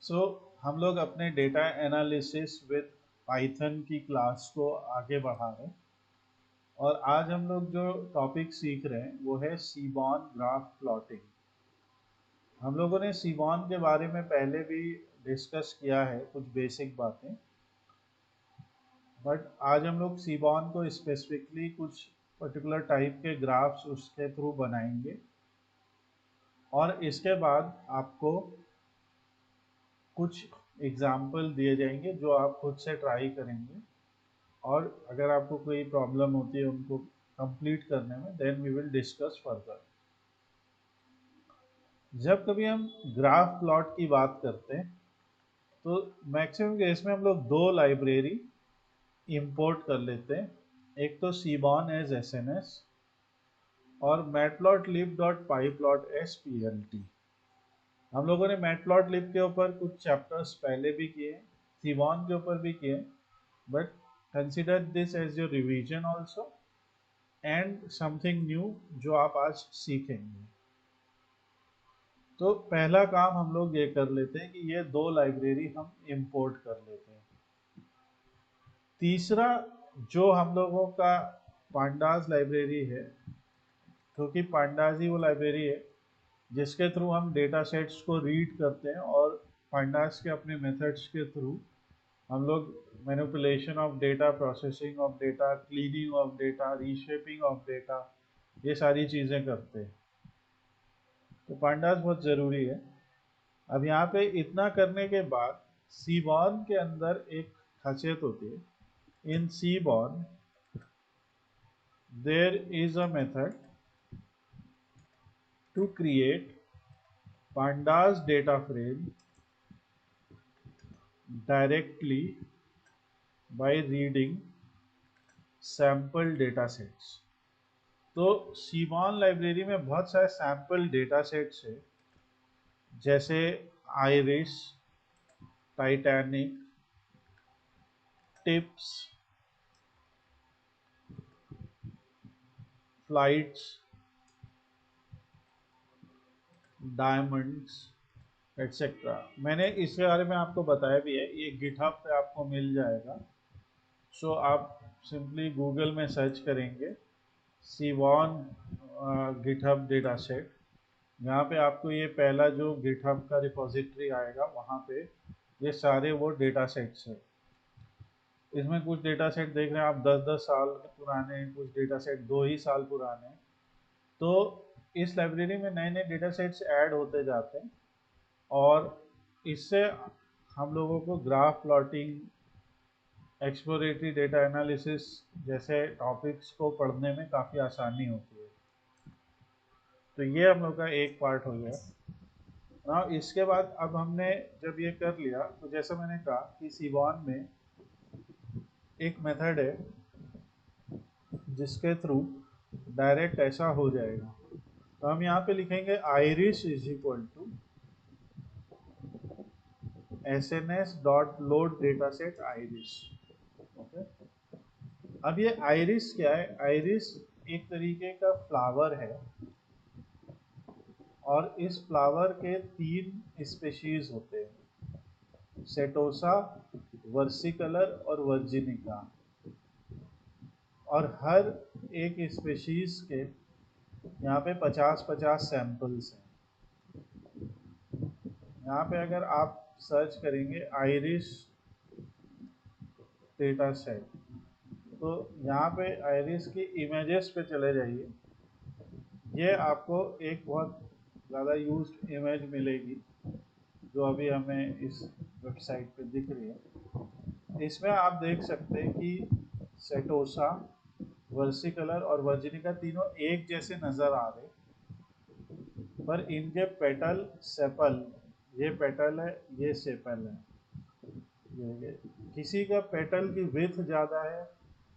सो हम लोग अपने डेटा एनालिसिस विद पाइथन की क्लास को आगे बढ़ा रहे हैं और आज हम लोग जो टॉपिक सीख रहे हैं वो है सीबॉन ग्राफ प्लॉटिंग। हम लोगों ने सीबॉन के बारे में पहले भी डिस्कस किया है कुछ बेसिक बातें, बट आज हम लोग सीबॉन को स्पेसिफिकली कुछ पर्टिकुलर टाइप के ग्राफ्स उसके थ्रू बनाएंगे और इसके बाद आपको कुछ एग्जाम्पल दिए जाएंगे जो आप खुद से ट्राई करेंगे और अगर आपको कोई प्रॉब्लम होती है उनको कंप्लीट करने में, then we will discuss further. जब कभी हम ग्राफ प्लॉट की बात करते हैं तो मैक्सिमम केस में हम लोग दो लाइब्रेरी इंपोर्ट कर लेते हैं, एक तो सीबॉन एज एसएनएस और matplotlib.pyplot.splt। हम लोगों ने मैटप्लॉटलिब के ऊपर कुछ चैप्टर्स पहले भी किए, सीबॉन के ऊपर भी किए, but consider this as your revision also and something new जो आप आज सीखेंगे। तो पहला काम हम लोग ये कर लेते हैं कि ये दो लाइब्रेरी हम इंपोर्ट कर लेते हैं। तीसरा जो हम लोगों का पांडास लाइब्रेरी है, क्योंकि पांडास ही वो लाइब्रेरी है जिसके थ्रू हम डेटा सेट्स को रीड करते हैं और पांडास के अपने मेथड्स के थ्रू हम लोग manipulation of data, processing of data, cleaning of data, reshaping of data, ये सारी चीज़ें करते हैं। तो पांडास बहुत ज़रूरी है। अब यहाँ पे इतना करने के बाद सीबॉन के अंदर एक खासियत होती है, in seaborn there is a method to create pandas data frame directly by reading sample data sets। तो सीबॉन लाइब्रेरी में बहुत सारे सैम्पल डेटा सेट्स है, जैसे iris, Titanic, tips, flights, diamonds etcetera. मैंने इसके बारे में आपको बताया भी है, ये गिटहब पे आपको मिल जाएगा। सो आप सिंपली गूगल में सर्च करेंगे सीबॉन गिटहब डेटा सेट, यहाँ पे आपको ये पहला जो गिटहब का रिपोजिटरी आएगा वहाँ पे ये सारे वो डेटा सेट्स है। इसमें कुछ डेटा सेट देख रहे हैं आप 10-10 साल पुराने हैं, कुछ डेटा सेट 2 ही साल पुराने हैं। तो इस लाइब्रेरी में नए नए डेटा सेट्स ऐड होते जाते हैं और इससे हम लोगों को graph plotting, exploratory data analysis जैसे टॉपिक्स को पढ़ने में काफ़ी आसानी होती है। तो ये हम लोग का एक पार्ट हो गया ना। इसके बाद अब हमने जब ये कर लिया तो जैसा मैंने कहा कि सीबॉन में एक मेथड है जिसके थ्रू डायरेक्ट ऐसा हो जाएगा। तो हम यहाँ पे लिखेंगे iris is equal to sns.load dataset iris। Okay, अब ये आइरिस क्या है? आइरिस एक तरीके का फ्लावर है और इस फ्लावर के 3 स्पेशीज होते हैं, सेटोसा, वर्सिकलर और वर्जिनिका। और हर एक स्पेशीज के यहाँ पे 50-50 सैंपल्स हैं। यहाँ पे अगर आप सर्च करेंगे आइरिस डेटा सेट, तो यहाँ पे आइरिस की इमेजेस पे चले जाइए। ये आपको एक बहुत ज़्यादा यूज्ड इमेज मिलेगी जो अभी हमें इस वेबसाइट पे दिख रही है। इसमें आप देख सकते हैं कि सेटोसा, वर्सिकलर और वर्जिनिका तीनों एक जैसे नज़र आ रहे, पर इनके पेटल सेपल, ये पेटल है, ये सेपल है। ये किसी का पेटल की विड्थ ज़्यादा है,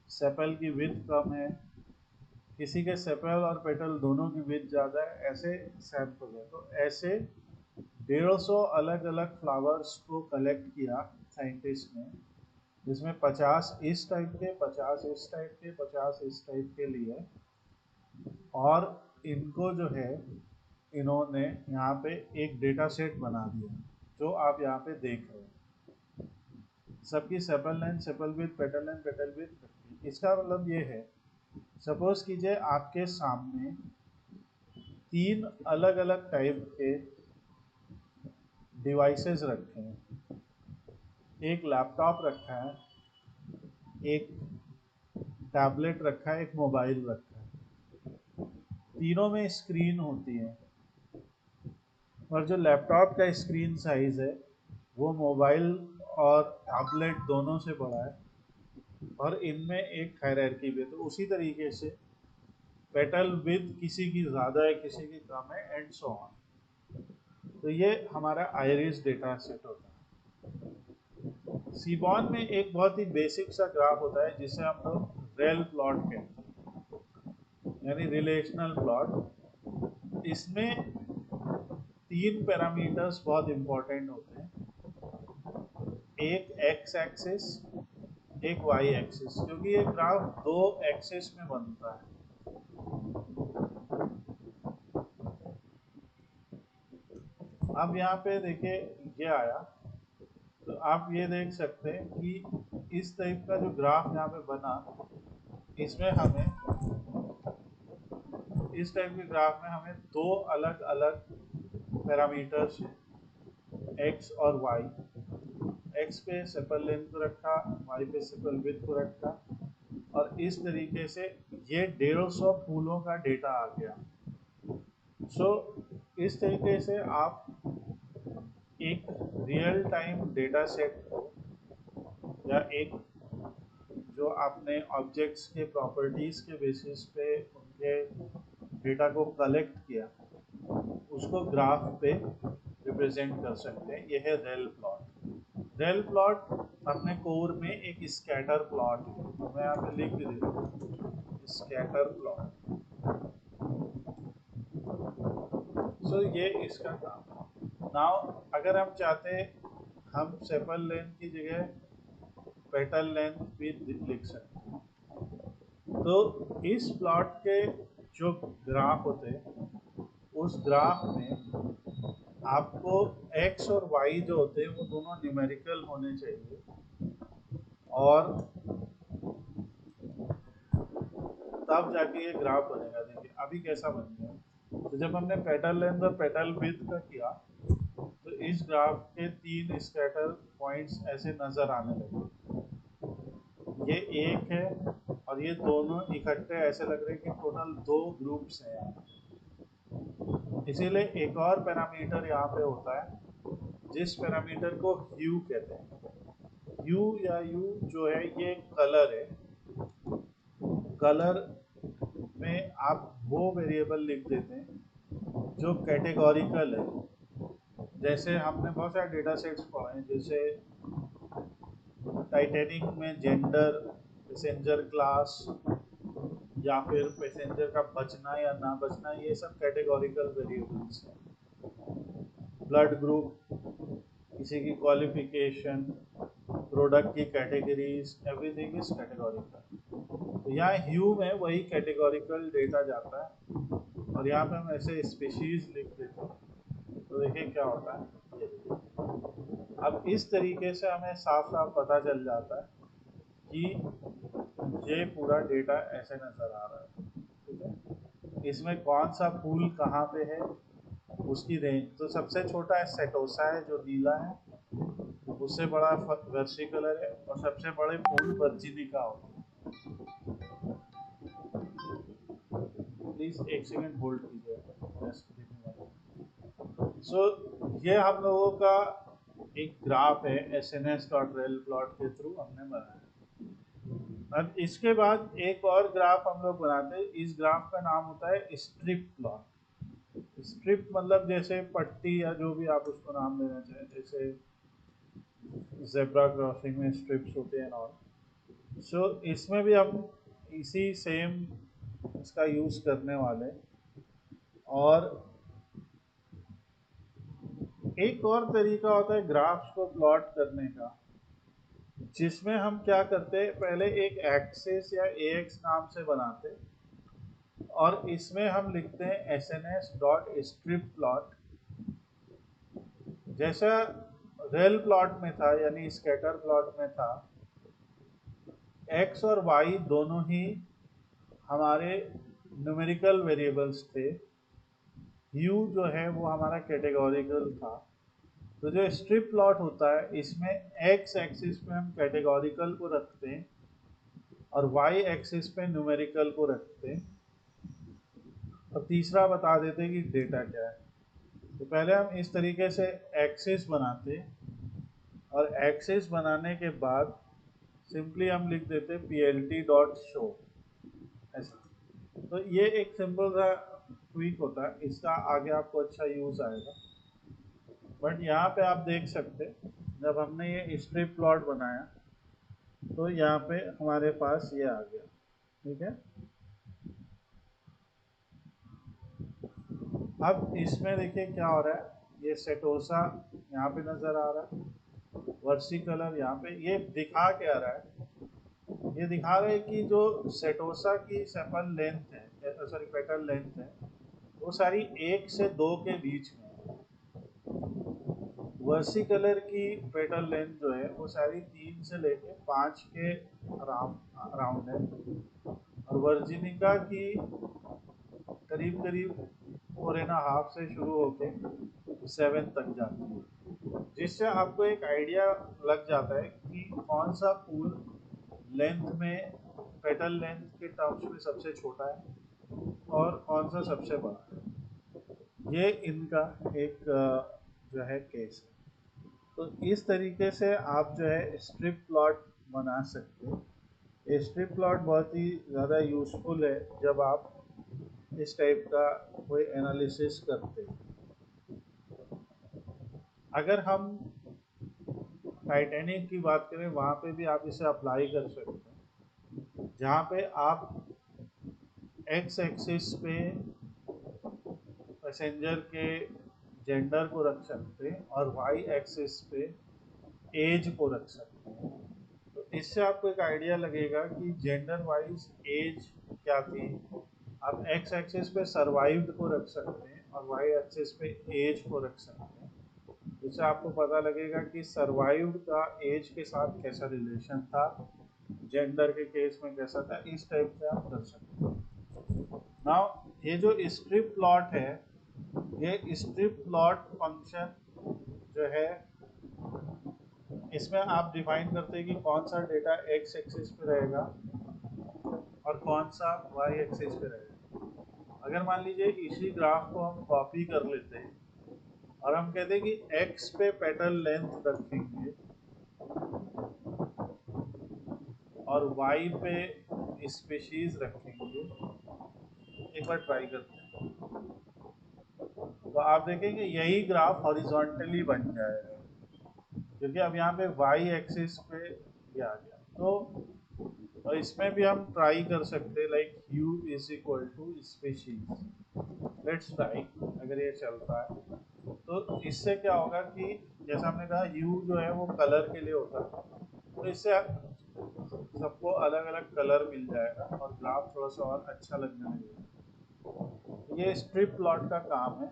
सेपल की विड्थ कम है, किसी के सेपल और पेटल दोनों की विड्थ ज़्यादा है, ऐसे सैंपल है। तो ऐसे 150 अलग अलग फ्लावर्स को कलेक्ट किया साइंटिस्ट ने, जिसमें 50 इस टाइप के, 50 इस टाइप के, 50 इस टाइप के लिए, और इनको जो है इन्होंने यहाँ पे एक डेटा सेट बना दिया। जो आप यहाँ पे देख रहे हैं, सबकी sepal length, sepal width, petal length, petal width. इसका मतलब ये है, सपोज कीजिए आपके सामने 3 अलग अलग टाइप के डिवाइसेस रखे हैं। एक लैपटॉप रखा है, एक टैबलेट रखा है, एक मोबाइल रखा है। तीनों में स्क्रीन होती है, और जो लैपटॉप का स्क्रीन साइज है वो मोबाइल और टैबलेट दोनों से बड़ा है, और इनमें एक हायरार्की भी है। तो उसी तरीके से पेटल विड्थ किसी की ज़्यादा है, किसी की कम है, एंड सो ऑन। तो ये हमारा आइरिस डेटा सेट होता है। सीबॉन में एक बहुत ही बेसिक सा ग्राफ होता है जिसे हम लोग रेल प्लॉट कहते हैं, यानी रिलेशनल प्लॉट। इसमें 3 पैरामीटर्स बहुत इंपॉर्टेंट होते हैं, एक एक्स एक्सिस, एक वाई एक्सिस, क्योंकि ये ग्राफ 2 एक्सिस में बनता है। अब यहाँ पे देखिए ये आया, तो आप ये देख सकते हैं कि इस टाइप का जो ग्राफ यहाँ पे बना, इसमें हमें इस टाइप के ग्राफ में हमें 2 अलग अलग पैरामीटर्स हैं, एक्स और वाई। एक्स पे सेपल लेंथ को रखा, वाई पे सेपल विड्थ को रखा, और इस तरीके से ये 150 फूलों का डेटा आ गया। सो इस तरीके से आप एक रियल टाइम डेटा सेट को, या एक जो आपने ऑब्जेक्ट्स के प्रॉपर्टीज के बेसिस पे उनके डेटा को कलेक्ट किया, उसको ग्राफ पे रिप्रेजेंट कर सकते हैं। यह है रेल प्लॉट। रेल प्लॉट अपने कोर में एक स्कैटर प्लॉट है, तो मैं यहाँ पे लिख भी देता हूँ, स्कैटर प्लॉट। सो ये इसका काम। नाउ अगर हम चाहते, हम सेपल लेंथ की जगह पेटल लेंथ भी लिख सकते हैं। तो इस प्लॉट के जो ग्राफ होते हैं, उस ग्राफ में आपको एक्स और वाई जो होते हैं वो दोनों न्यूमेरिकल होने चाहिए, और तब जाके ये ग्राफ बनेगा। देखिए अभी कैसा बन गया। तो जब हमने पेटल लेंथ और पेटल विड्थ का किया, तो इस ग्राफ के 3 स्कैटर पॉइंट्स ऐसे नजर आने लगे। ये एक है, और ये दोनों इकट्ठे ऐसे लग रहे हैं कि टोटल 2 ग्रुप्स हैं यहाँ। इसीलिए एक और पैरामीटर यहाँ पे होता है, जिस पैरामीटर को ह्यू कहते हैं। ह्यू या यू जो है ये कलर है। कलर में आप वो वेरिएबल लिख देते हैं जो कैटेगोरिकल है। जैसे हमने बहुत सारे डेटा सेट्स पढ़े हैं, जैसे टाइटैनिक में जेंडर, पैसेंजर क्लास, या फिर पैसेंजर का बचना या ना बचना, ये सब कैटेगोरिकल वेरिएबल्स हैं। ब्लड ग्रुप, किसी की क्वालिफिकेशन, प्रोडक्ट की कैटेगरीज, एवरीथिंग इज कैटेगोरिकल। तो यहाँ ह्यू में वही कैटेगोरिकल डेटा जाता है, और यहाँ पे हम ऐसे स्पीशीज लिख देते हैं। तो देखिए क्या होता है, ये देखिए। अब इस तरीके से हमें साफ साफ पता चल जाता है कि ये पूरा डेटा ऐसे नज़र आ रहा है, ठीक है। इसमें कौन सा फूल कहाँ पे है, उसकी रेंज। तो सबसे छोटा है सेटोसा है जो नीला है, उससे बड़ा वर्सी कलर है, और सबसे बड़े फूल वर्जिनिका होते हैं। प्लीज एक सेकंड होल्ड कीजिए। सो ये हम लोगों का एक ग्राफ है, sns.rel प्लॉट के थ्रू हमने बनाया। अब इसके बाद एक और ग्राफ हम लोग बनाते हैं। इस ग्राफ का नाम होता है स्ट्रिप प्लॉट। स्ट्रिप मतलब जैसे पट्टी, या जो भी आप उसको नाम देना चाहें, जैसे जेब्रा क्रॉसिंग में स्ट्रिप्स होते हैं और सो इसमें भी हम इसी सेम इसका यूज़ करने वाले। और एक और तरीका होता है ग्राफ्स को प्लॉट करने का, जिसमें हम क्या करते हैं, पहले एक एक्सिस या AX नाम से बनाते, और इसमें हम लिखते हैं sns.strip plot। जैसा रेल प्लॉट में था यानी स्कैटर प्लॉट में था, एक्स और वाई दोनों ही हमारे न्यूमेरिकल वेरिएबल्स थे, यू जो है वो हमारा कैटेगोरिकल था। तो जो स्ट्रिप प्लॉट होता है इसमें एक्स एक्सिस पे हम कैटेगोरिकल को रखते हैं और वाई एक्सिस पे न्यूमेरिकल को रखते हैं, और तीसरा बता देते हैं कि डेटा क्या है। तो पहले हम इस तरीके से एक्सिस बनाते हैं और एक्सिस बनाने के बाद सिंपली हम लिख देते P L T dot show ऐसा। तो ये एक सिंपल सा ट्वीक होता है, इसका आगे आपको अच्छा यूज आएगा। बट यहाँ पे आप देख सकते जब हमने ये स्ट्रिप प्लॉट बनाया तो यहाँ पे हमारे पास ये आ गया, ठीक है। अब इसमें देखिए क्या हो रहा है, ये सेटोसा यहाँ पे नजर आ रहा है, वर्सी कलर यहाँ पे, ये दिखा क्या रहा है, ये दिखा रहा है कि जो सेटोसा की सेपल लेंथ है, सॉरी पेटल लेंथ है, वो सारी 1 से 2 के बीच में है। वर्सी कलर की पेटल लेंथ जो है वो सारी 3 से लेके 5 के अराउंड है, और वर्जिनिका की करीब करीब 4.5 से शुरू होके 7 तक जाती है, जिससे आपको एक आइडिया लग जाता है कि कौन सा फूल लेंथ में, पेटल लेंथ के टर्म्स में सबसे छोटा है और कौन सा सबसे बड़ा है। ये इनका एक जो है केस है। तो इस तरीके से आप जो है स्ट्रिप प्लॉट बना सकते हैं। ये स्ट्रिप प्लॉट बहुत ही ज़्यादा यूज़फुल है जब आप इस टाइप का कोई एनालिसिस करते हैं। अगर हम टाइटैनिक की बात करें वहाँ पे भी आप इसे अप्लाई कर सकते हैं, जहाँ पे आप एक्स एक्सिस पे पैसेंजर के जेंडर को रख सकते हैं और वाई एक्सिस पे एज को रख सकते हैं। तो इससे आपको एक आइडिया लगेगा कि जेंडर वाइज एज क्या थी। आप एक्स एक्सिस पे सर्वाइव्ड को रख सकते हैं और वाई एक्सिस पे एज को रख सकते हैं। इससे आपको पता लगेगा कि सर्वाइव्ड का एज के साथ कैसा रिलेशन था, जेंडर के केस में कैसा था। इस टाइप से आप कर सकते हैं। नाउ ये जो स्ट्रिप प्लॉट है, ये स्ट्रिप प्लॉट फंक्शन जो है इसमें आप डिफाइन करते हैं कि कौन सा डेटा एक्स एक्सिस पे रहेगा और कौन सा वाई एक्सिस पे रहेगा। अगर मान लीजिए इसी ग्राफ को हम कॉपी कर लेते हैं और हम कहते हैं कि एक्स पे पेटल लेंथ रखेंगे और वाई पे स्पीशीज रखेंगे, एक बार ट्राई करते हैं, तो आप देखेंगे यही ग्राफ हॉरिजॉन्टली बन जाएगा, क्योंकि अब यहाँ पे वाई एक्सिस पे ये आ गया। तो और इसमें भी हम ट्राई कर सकते हैं like u is equal to species. Let's try, अगर ये चलता है तो इससे क्या होगा कि जैसा हमने कहा u जो है वो कलर के लिए होता है, तो इससे सबको अलग अलग कलर मिल जाएगा और ग्राफ थोड़ा सा और अच्छा लगने लगेगा। ये स्ट्रिप प्लॉट का काम है,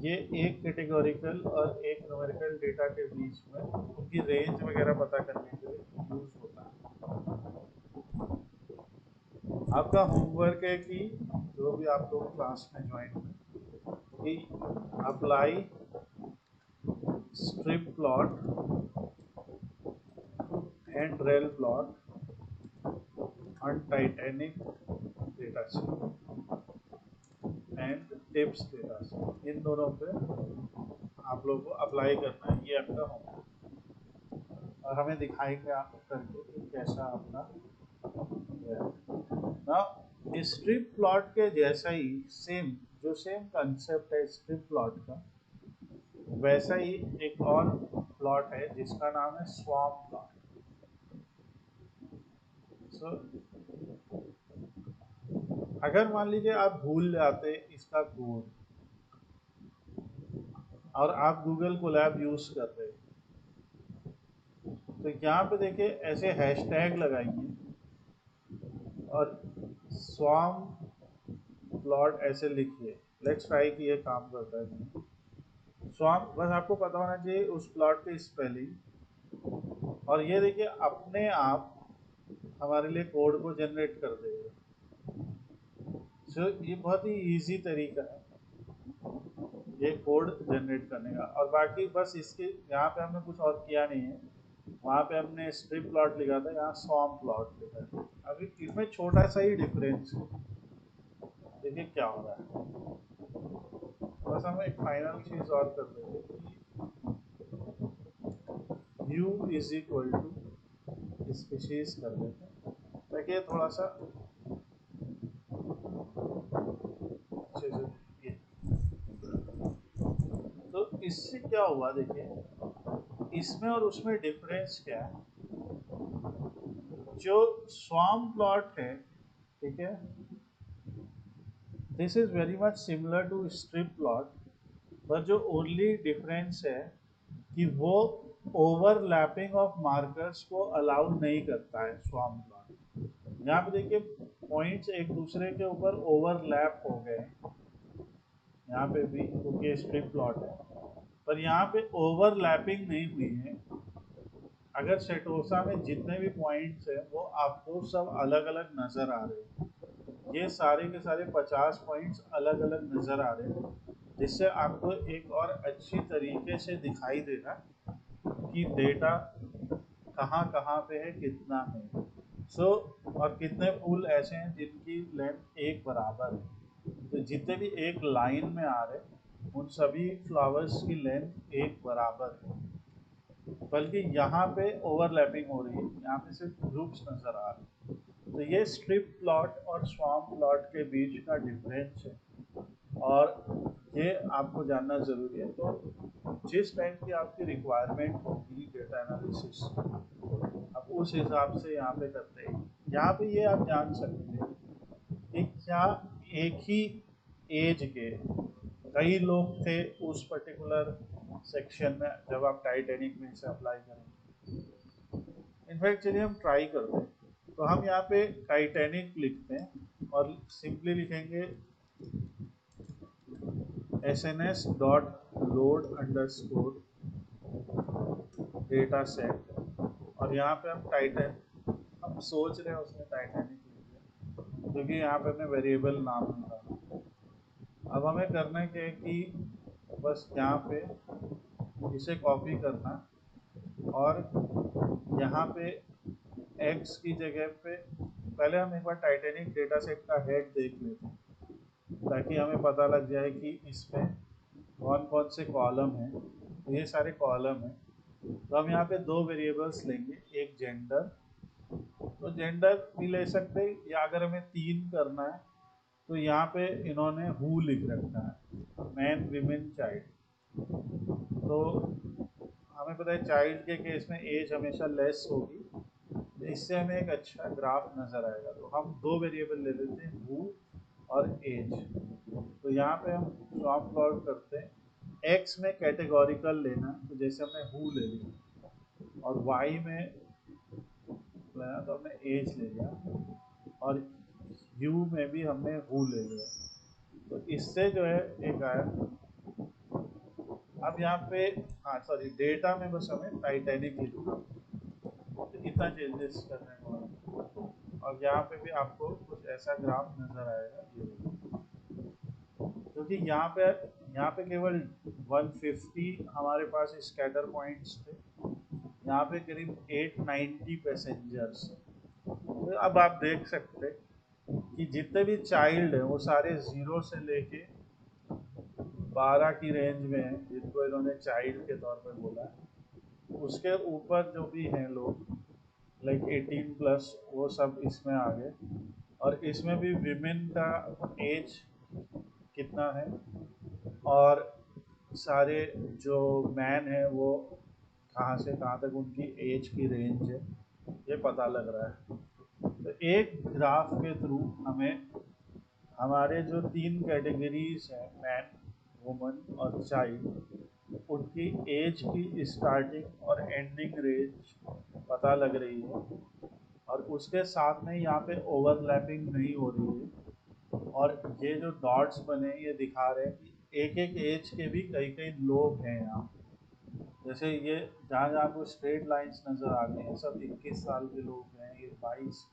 ये एक कैटेगोरिकल और एक न्यूमेरिकल डेटा के बीच में उनकी रेंज वगैरह पता करने के लिए यूज होता है। आपका होमवर्क है कि जो भी आप लोग क्लास में ज्वाइन हुए कि apply strip plot and rel plot on Titanic data set and tips data set, इन दोनों पे आप लोगों को अप्लाई करना है। ये आपका होमवर्क, और हमें दिखाएंगे आप करके कि कैसा आपका ना। स्ट्रिप प्लॉट के जैसा ही सेम, जो सेम कंसेप्ट है स्ट्रिप प्लॉट का, वैसा ही एक और प्लॉट है जिसका नाम है स्वॉर्म प्लॉट। सो अगर मान लीजिए आप भूल जाते इसका कोड और आप गूगल कोलैब यूज कर रहे हैं, तो यहाँ पे देखिए ऐसे हैशटैग लगाइए और स्वॉर्म प्लॉट ऐसे लिखिए। लेट्स ट्राई कि ये काम करता है नहीं। स्वाम बस आपको पता होना चाहिए उस प्लॉट की स्पेलिंग। और ये देखिए अपने आप हमारे लिए कोड को जनरेट कर देगा। सो ये बहुत ही इजी तरीका है ये कोड जनरेट करने का। और बाकी बस इसके यहाँ पे हमने कुछ और किया नहीं है। वहाँ पे हमने स्ट्रिप प्लॉट लिखा था, यहाँ स्वॉर्म प्लॉट लिखा है। अभी इसमें छोटा सा ही डिफरेंस है, देखिए क्या हो रहा है। बस हम एक फाइनल चीज और कर देंगे कि u is equal to species कर देते हैं ताकि ये थोड़ा सा अच्छे से ये। तो इससे क्या हुआ देखिए, इसमें और उसमें डिफरेंस क्या है। जो स्वार्म प्लॉट है, ठीक है, this is very much similar to strip plot, पर जो ओनली डिफरेंस है कि वो ओवरलैपिंग ऑफ मार्कर्स को अलाउ नहीं करता है स्वार्म प्लॉट। यहाँ पे देखिए पॉइंट्स एक दूसरे के ऊपर ओवरलैप हो गए, यहाँ पे भी क्योंकि स्ट्रिप प्लॉट है, पर यहाँ पे ओवरलैपिंग नहीं हुई है। अगर सेटोसा में जितने भी पॉइंट्स हैं वो आपको सब अलग अलग नज़र आ रहे हैं। ये सारे के सारे 50 पॉइंट्स अलग अलग नज़र आ रहे हैं, जिससे आपको एक और अच्छी तरीके से दिखाई देगा कि डेटा कहाँ कहाँ पे है, कितना है। सो और कितने फूल ऐसे हैं जिनकी लेंथ एक बराबर है। तो जितने भी एक लाइन में आ रहे हैं उन सभी फ्लावर्स की लेंथ एक बराबर है, बल्कि यहाँ पे ओवरलैपिंग हो रही है, यहाँ पे सिर्फ ग्रुप्स नज़र आ रहे हैं। तो ये स्ट्रिप प्लॉट और स्वार्म प्लॉट के बीच का डिफरेंस है, और ये आपको जानना ज़रूरी है। तो जिस टाइप की आपकी रिक्वायरमेंट होगी डेटा एनालिसिस, अब उस हिसाब से यहाँ पे करते हैं। यहाँ पे ये आप जान सकते हैं कि क्या एक ही एज के कई लोग थे उस पर्टिकुलर सेक्शन में जब आप टाइटैनिक में इसे अप्लाई करेंगे। इनफैक्ट चलिए हम ट्राई करते हैं। तो हम यहाँ पे टाइटैनिक लिखते हैं और सिंपली लिखेंगे sns.load_data set, और यहाँ पे हम टाइटैन, हम सोच रहे हैं उसमें टाइटैनिक लिख दें क्योंकि यहाँ पे हमने वेरिएबल नाम नहीं डाला। अब हमें करना क्या है कि बस यहाँ पे इसे कॉपी करना और यहाँ पे x की जगह पे पहले हम एक बार टाइटैनिक डेटा सेट का हेड देख लेते हैं ताकि हमें पता लग जाए कि इसमें कौन कौन से कॉलम हैं। तो ये सारे कॉलम हैं। तो हम यहाँ पे दो वेरिएबल्स लेंगे, एक जेंडर, तो जेंडर भी ले सकते हैं, या अगर हमें 3 करना है तो यहाँ पे इन्होंने हु लिख रखा है, मैन विमेन चाइल्ड। तो हमें पता है चाइल्ड के केस में एज हमेशा लेस होगी, तो इससे हमें एक अच्छा ग्राफ नज़र आएगा। तो हम दो वेरिएबल ले लेते हैं, हु और एज। तो यहाँ पे हम स्वार्म प्लॉट करते हैं, एक्स में कैटेगोरिकल लेना, तो जैसे हमने हु ले लिया, और वाई में लेना तो हमने एज ले लिया, और यू में भी हमने हु ले लिया। तो इससे जो है एक आया। अब यहाँ पे हाँ सॉरी, डेटा में बस हमें टाइटैनिक लिखना, तो इतना चेंजेस करने को, और यहाँ पे भी आपको कुछ ऐसा ग्राफ नज़र आएगा ये, क्योंकि यहाँ पे केवल 150 हमारे पास स्कैटर पॉइंट्स थे, यहाँ पे करीब 890 पैसेंजर्स। तो अब आप देख सकते हैं कि जितने भी चाइल्ड हैं वो सारे 0 से लेके 12 की रेंज में हैं, जिनको इन्होंने चाइल्ड के तौर पर बोला है। उसके ऊपर जो भी हैं लोग लाइक 18 प्लस, वो सब इसमें आ गए। और इसमें भी विमेन का एज कितना है, और सारे जो मैन हैं वो कहाँ से कहाँ तक उनकी एज की रेंज है, ये पता लग रहा है। तो एक ग्राफ के थ्रू हमें हमारे जो 3 कैटेगरीज हैं, मैन, वुमन और चाइल्ड, उनकी एज की स्टार्टिंग और एंडिंग रेंज पता लग रही है, और उसके साथ में यहाँ पे ओवरलैपिंग नहीं हो रही है। और ये जो डॉट्स बने ये दिखा रहे हैं कि एक एक एज के भी कई कई लोग हैं यहाँ। जैसे ये जहाँ जहाँ आपको स्ट्रेट लाइंस नज़र आ रही हैं, सब 21 साल के लोग हैं, ये 22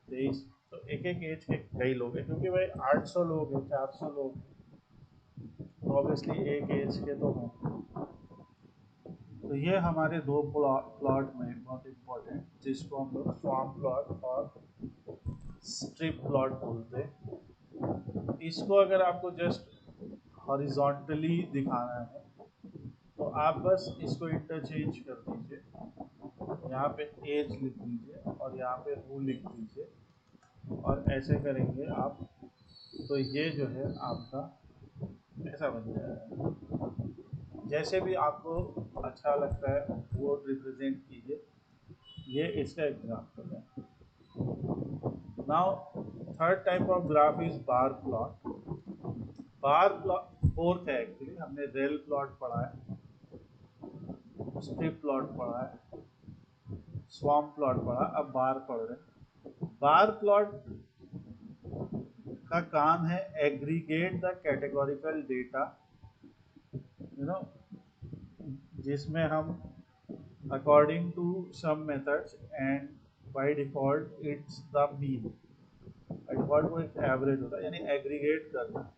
23, तो एक एक एज के कई लोग हैं, क्योंकि भाई 800 लोग हैं, 400 लोग हैं, तो ऑब्वियसली एक एज के तो हैं। तो ये हमारे दो प्लॉट में बहुत इम्पोर्टेंट, जिसको हम लोग स्वाम प्लॉट और स्ट्रिप प्लॉट बोलते हैं। इसको अगर आपको जस्ट हॉरिजॉन्टली दिखाना है तो आप बस इसको इंटरचेंज कर दीजिए, यहाँ पे एज लिख दीजिए और यहाँ पे हु लिख दीजिए, और ऐसे करेंगे आप तो ये जो है आपका ऐसा बन जाएगा। जैसे भी आपको अच्छा लगता है वो रिप्रेजेंट कीजिए। ये इसका एग्जाम्पल है। Now third type of graph is bar plot. Bar plot fourth है एक्चुअली, हमने रेल प्लॉट पढ़ा है, स्ट्रिप प्लॉट पढ़ा है, स्वाम प्लॉट पढ़ा, अब बार पढ़ रहे हैं। बार प्लॉट का काम है aggregate the categorical data, you know, जिसमें हम according to some methods and by default it's the mean, by default वो एक एवरेज होता है, यानी एग्रीगेट करना।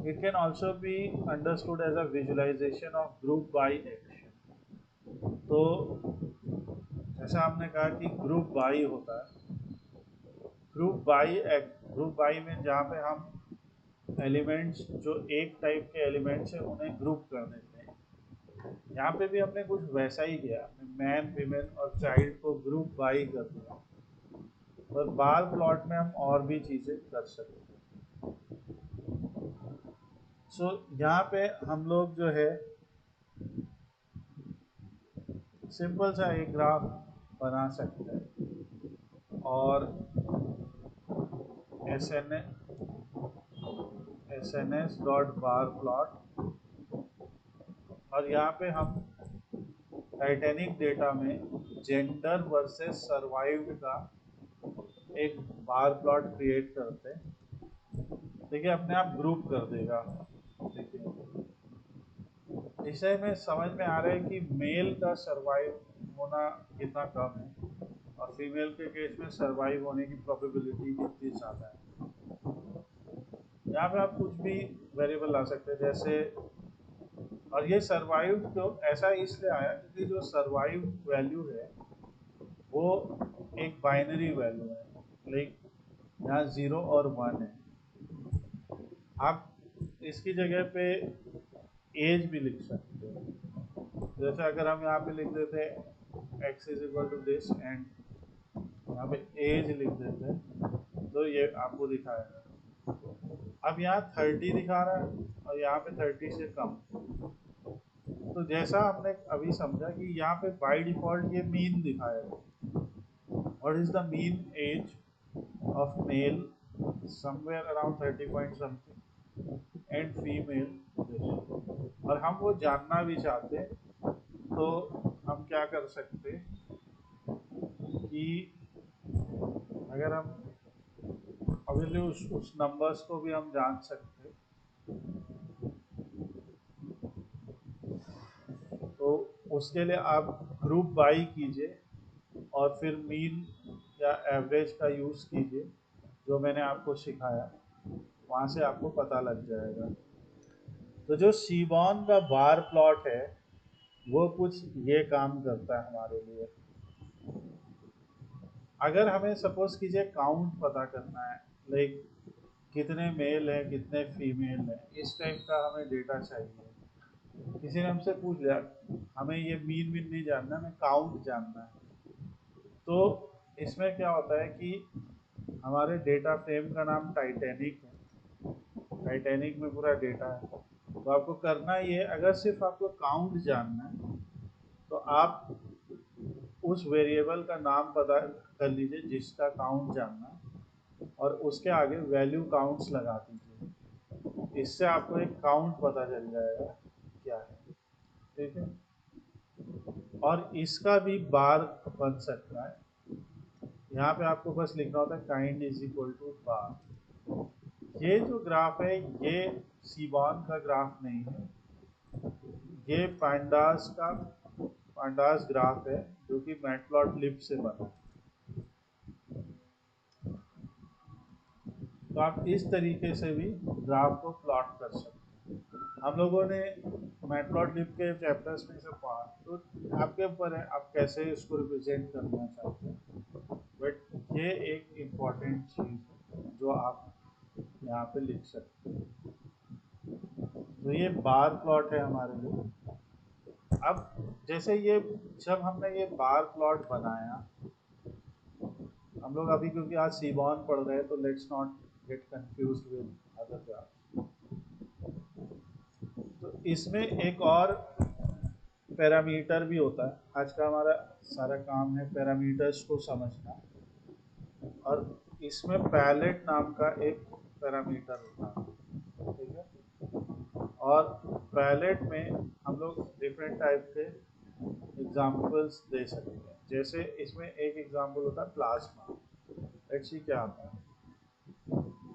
It can also be understood as a visualization of group by action. तो जैसा आपने कहा कि ग्रुप बाई होता है, ग्रुप बाई में जहाँ पे हम एलिमेंट्स जो एक टाइप के एलिमेंट्स हैं उन्हें ग्रुप कर देते हैं। यहाँ पे भी हमने कुछ वैसा ही किया, मैन विमेन और चाइल्ड को ग्रुप बाई कर दिया। और बार प्लॉट में हम और भी चीज़ें कर सकते हैं। सो यहाँ पे हम लोग जो है सिंपल सा एक ग्राफ बना सकते हैं, और S N S dot bar plot, और यहाँ पे हम टाइटैनिक डेटा में जेंडर वर्सेस सर्वाइव्ड का एक बार प्लॉट क्रिएट करते हैं। देखिए अपने आप ग्रुप कर देगा। देखिए इसे में समझ में आ रहा है कि मेल का सर्वाइव होना कितना कम है और फीमेल के केस में सर्वाइव होने की प्रोबेबिलिटी कितनी ज़्यादा है। यहाँ पे आप कुछ भी वेरिएबल ला सकते हैं, जैसे, और ये सर्वाइव तो ऐसा इसलिए आया क्योंकि जो सर्वाइव वैल्यू है वो एक बाइनरी वैल्यू है, लाइक यहाँ 0 और 1 है। आप इसकी जगह पे एज भी लिख सकते हो, जैसे अगर हम यहाँ पे लिख देते हैं x is equal to this and यहाँ पे एज लिख देते हैं तो ये आपको दिखाएगा। अब यहाँ 30 दिखा रहा है और यहाँ पे 30 से कम। तो जैसा हमने अभी समझा कि यहाँ पे बाय डिफॉल्ट ये मीन दिखाएगा, what is the mean age of male, somewhere around 30 point something, and female. और हम वो जानना भी चाहते हैं तो हम क्या कर सकते कि अगर हम ऑब्वियसली उस नंबर्स को भी हम जान सकते, तो उसके लिए आप ग्रुप बाई कीजिए और फिर मीन या एवरेज का यूज़ कीजिए, जो मैंने आपको सिखाया वहाँ से आपको पता लग जाएगा। तो जो सीबॉर्न का बार प्लॉट है वो कुछ ये काम करता है हमारे लिए। अगर हमें सपोज कीजिए काउंट पता करना है, लाइक कितने मेल हैं कितने फीमेल हैं, इस टाइप का हमें डेटा चाहिए। किसी ने हमसे पूछ लिया हमें ये मीन वीन नहीं जानना, हमें काउंट जानना है, तो इसमें क्या होता है कि हमारे डेटा फ्रेम का नाम टाइटैनिक है, टाइटैनिक में पूरा डेटा है। तो आपको करना ये, अगर सिर्फ आपको काउंट जानना है तो आप उस वेरिएबल का नाम पता कर लीजिए जिसका काउंट जानना है, और उसके आगे वैल्यू काउंट्स लगा दीजिए। इससे आपको एक काउंट पता चल जाएगा क्या है, ठीक है। और इसका भी बार बन सकता है। यहाँ पे आपको बस लिखना होता है काइंड इज इक्वल टू बार। ये जो ग्राफ है ये सीबॉन का ग्राफ नहीं है, ये पांडास ग्राफ है जो कि मैटप्लॉटलिब से बना है। तो आप इस तरीके से भी ग्राफ को प्लॉट कर सकते हैं। हम लोगों ने मैटप्लॉटलिब के चैप्टर्स में से पढ़ा, तो आपके ऊपर है आप कैसे इसको रिप्रेजेंट करना चाहते हैं, बट ये एक इम्पॉर्टेंट चीज़ है जो आप यहाँ पे लिख सकते हैं। तो ये बार प्लॉट है हमारे लिए। अब जैसे ये जब हमने ये बार प्लॉट बनाया, हम लोग अभी क्योंकि आज सीबॉन पढ़ रहे हैं तो let's not gate confused with other graphs. तो इसमें एक और पैरामीटर भी होता है। आज का हमारा सारा काम है पैरामीटर्स को समझना, और इसमें पैलेट नाम का एक पैरामीटर होता है, ठीक है। और पैलेट में हम लोग डिफरेंट टाइप के एग्जाम्पल्स दे सकते हैं। जैसे इसमें एक एग्जाम्पल होता है प्लाज्मा। लेट्स सी क्या आता है।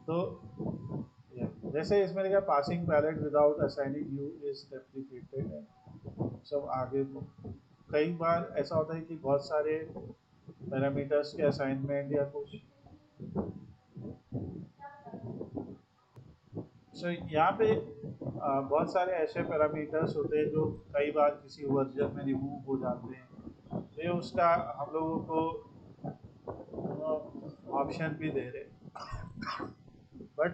तो जैसे इसमें लिखा passing palette without assigning u is replicated है, सब आगे कई बार ऐसा होता है कि बहुत सारे पैरामीटर्स के असाइनमेंट या कुछ। सो यहाँ पे बहुत सारे ऐसे पैरामीटर्स होते हैं जो कई बार किसी वर्जन में रिमूव हो जाते हैं, तो ये उसका हम लोगों को ऑप्शन भी दे रहे। बट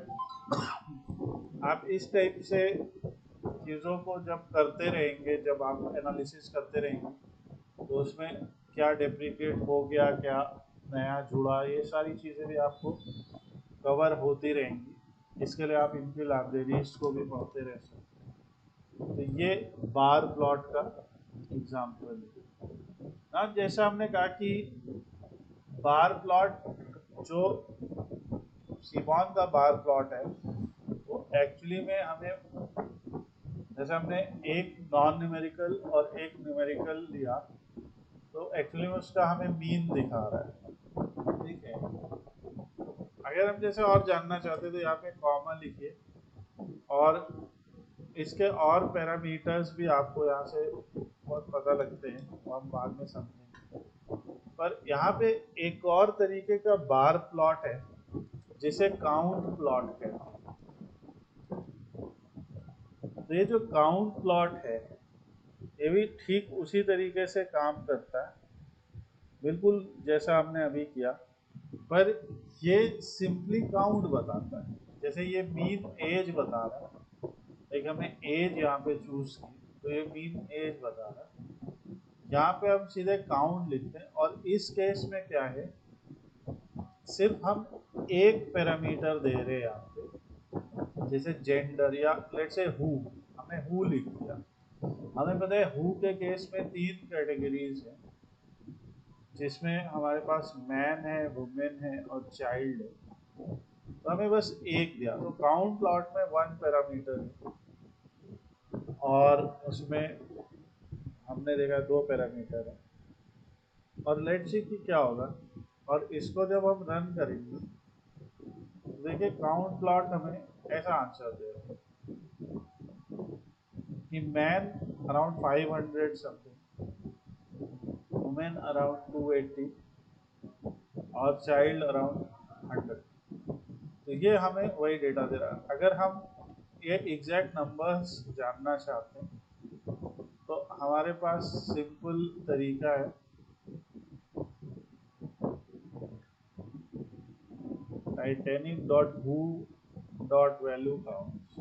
आप इस टाइप से चीज़ों को जब करते रहेंगे, जब आप एनालिसिस करते रहेंगे, तो उसमें क्या डेप्रिकेट हो गया, क्या नया जुड़ा, ये सारी चीज़ें भी आपको कवर होती रहेंगी। इसके लिए आप इनकी लाइब्रेरीज को भी पढ़ते रह सकते हैं। तो ये बार प्लॉट का एग्जाम्पल है ना। जैसा हमने कहा कि बार प्लॉट जो सीबॉन का बार प्लॉट है वो एक्चुअली में हमें, जैसे हमने एक नॉन न्यूमेरिकल और एक न्यूमेरिकल लिया, तो एक्चुअली में उसका हमें मीन दिखा रहा है, ठीक है। अगर हम जैसे और जानना चाहते हैं तो यहाँ पे कॉमा लिखिए, और इसके और पैरामीटर्स भी आपको यहाँ से बहुत पता लगते हैं, वो हम बाद में समझेंगे। पर यहाँ पे एक और तरीके का बार प्लॉट है जिसे काउंट प्लॉट कहते हैं। तो ये जो काउंट प्लॉट है ये भी ठीक उसी तरीके से काम करता है, बिल्कुल जैसा हमने अभी किया, पर ये सिंपली काउंट बताता है। जैसे ये मीन एज बता रहा है, एक हमने एज यहाँ पे चूज की तो ये मीन एज बता रहा है। यहाँ पे हम सीधे काउंट लिखते हैं, और इस केस में क्या है, सिर्फ हम एक पैरामीटर दे रहे हैं यहाँ पे, जैसे जेंडर या लेट्स से हु, हमने हु लिख दिया। हमें पता है हु के केस में 3 कैटेगरीज हैं, जिसमें हमारे पास मैन है, वुमेन है और चाइल्ड है। तो हमें बस एक दिया, तो काउंट प्लॉट में 1 पैरामीटर है, और उसमें हमने देखा 2 पैरामीटर है। और लेट्स सी कि क्या होगा, और इसको जब हम रन करेंगे तो देखिए काउंट प्लॉट हमें ऐसा आंसर दे रहा है कि man around 500 something, women around 280 और चाइल्ड अराउंड 100। तो ये हमें वही डेटा दे रहा है। अगर हम ये एग्जैक्ट नंबर्स जानना चाहते हैं तो हमारे पास सिंपल तरीका है, titanic.who.value counts।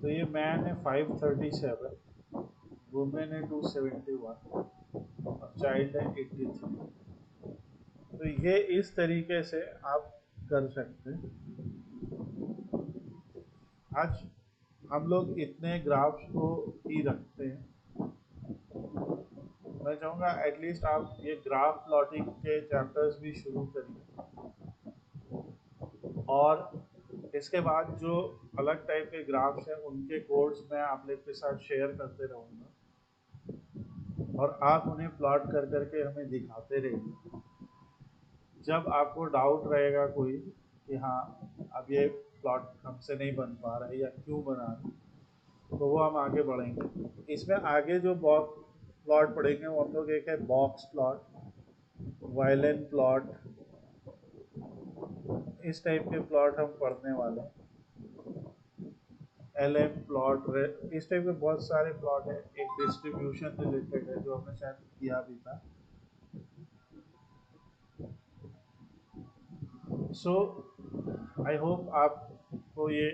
तो ये मैन है 537, वुमेन है 271 और चाइल्ड है 83। तो ये इस तरीके से आप कर सकते हैं। आज हम लोग इतने ग्राफ्स को ही रखते हैं। मैं चाहूँगा एटलीस्ट आप ये ग्राफ प्लॉटिंग के चैप्टर्स भी शुरू करिए, और इसके बाद जो अलग टाइप के ग्राफ्स हैं उनके कोड्स मैं आप लोग के साथ शेयर करते रहूँगा, और आप उन्हें प्लॉट कर करके हमें दिखाते रहिए। जब आपको डाउट रहेगा कोई कि हाँ अब ये प्लॉट हमसे नहीं बन पा रहा है या क्यों बना रहा है, तो वो हम आगे बढ़ेंगे। इसमें आगे जो बॉक्स प्लॉट पढ़ेंगे वो हम लोग, एक है बॉक्स प्लॉट, वायलेन प्लॉट, इस टाइप के प्लॉट हम पढ़ने वाले हैं। एल एम प्लॉट, इस टाइप के बहुत सारे प्लॉट है। एक डिस्ट्रीब्यूशन रिलेटेड है जो हमने शायद किया भी था। सो आई होप आपको ये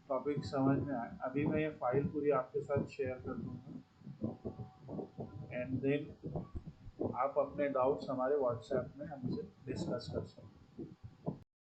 टॉपिक समझ में आए। अभी मैं ये फाइल पूरी आपके साथ शेयर कर दूंगा एंड देन आप अपने डाउट्स हमारे व्हाट्सएप में हमसे डिस्कस कर सकते हैं।